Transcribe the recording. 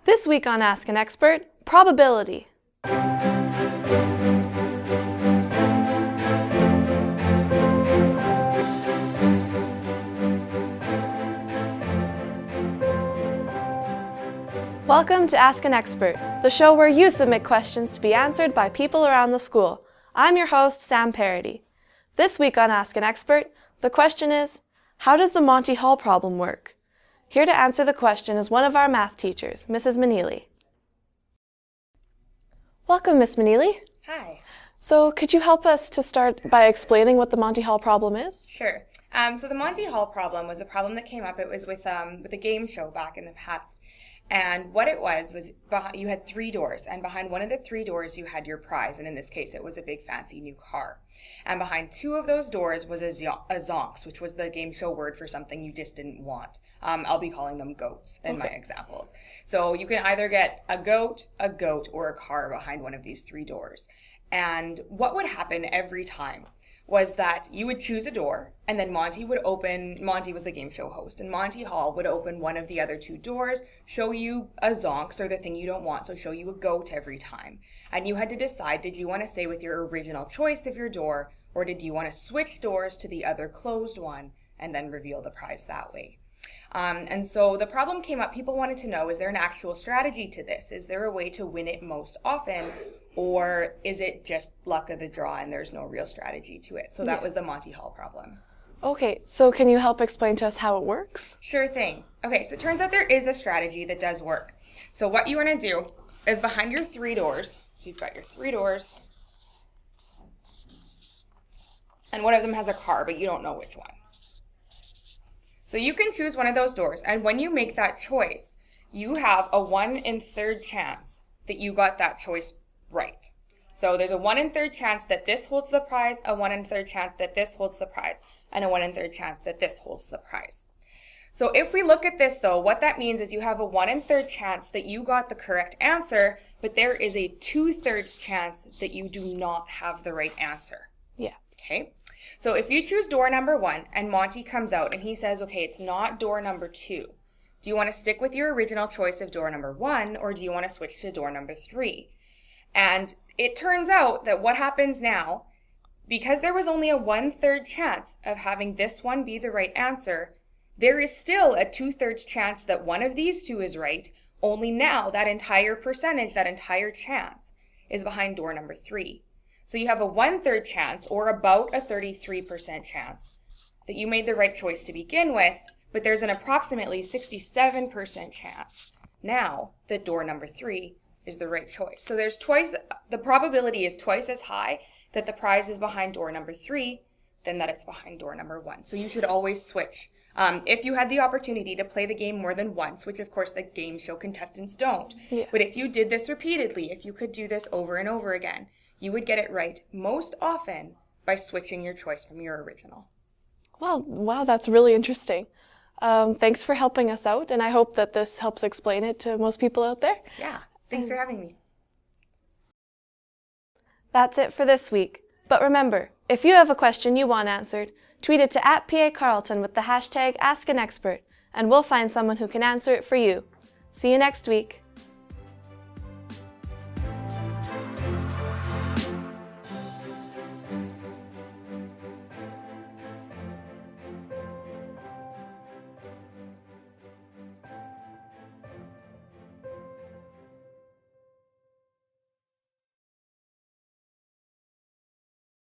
This week on Ask an Expert, probability. Welcome to Ask an Expert, the show where you submit questions to be answered by people around the school. I'm your host, Sam Parody. This week on Ask an Expert, the question is, how does the Monty Hall problem work? Here to answer the question is one of our math teachers, Mrs. Minielly. Welcome, Miss Minielly. Hi. So could you help us to start by explaining what the Monty Hall problem is? Sure. So the Monty Hall problem was a problem that came up. It was with a game show back in the past. And what it was you had 3 doors, and behind one of the 3 doors you had your prize, and in this case it was a big fancy new car. And behind 2 of those doors was a zonks, which was the game show word for something you just didn't want. I'll be calling them goats in my examples. So you can either get a goat, or a car behind one of these 3 doors. And what would happen every time was that you would choose a door, and then Monty was the game show host, and Monty Hall would open one of the other 2 doors, show you a zonks, or the thing you don't want, so show you a goat every time. And you had to decide, did you want to stay with your original choice of your door, or did you want to switch doors to the other closed one, and then reveal the prize that way? And so the problem came up. People wanted to know, is there an actual strategy to this? Is there a way to win it most often? Or is it just luck of the draw and there's no real strategy to it? So that was the Monty Hall problem. Okay, so can you help explain to us how it works? Sure thing. Okay, so it turns out there is a strategy that does work. So what you want to do is behind your 3 doors, so you've got your 3 doors, and one of them has a car, but you don't know which one. So you can choose one of those doors, and when you make that choice, you have a 1 in 3rd chance that you got that choice right. So there's a 1 in 3rd chance that this holds the prize, a 1 in 3rd chance that this holds the prize, and a 1 in 3rd chance that this holds the prize. So if we look at this though, what that means is you have a 1 in 3rd chance that you got the correct answer, but there is a 2/3 chance that you do not have the right answer. Yeah. Okay. So if you choose door number 1 and Monty comes out and he says, okay, it's not door number 2. Do you want to stick with your original choice of door number 1, or do you want to switch to door number 3? And it turns out that what happens now, because there was only a 1/3 chance of having this one be the right answer, there is still a 2/3 chance that one of these 2 is right, only now that entire percentage, that entire chance, is behind door number 3. So you have a 1/3 chance, or about a 33% chance, that you made the right choice to begin with, but there's an approximately 67% chance now that door number 3 is the right choice. So the probability is twice as high that the prize is behind door number 3 than that it's behind door number 1. So you should always switch. If you had the opportunity to play the game more than once, which of course the game show contestants don't, but if you did this repeatedly, if you could do this over and over again, you would get it right most often by switching your choice from your original. Well, wow, that's really interesting. Thanks for helping us out, and I hope that this helps explain it to most people out there. Yeah, thanks for having me. That's it for this week. But remember, if you have a question you want answered, tweet it to @PA_Carlton with the hashtag AskAnExpert, and we'll find someone who can answer it for you. See you next week.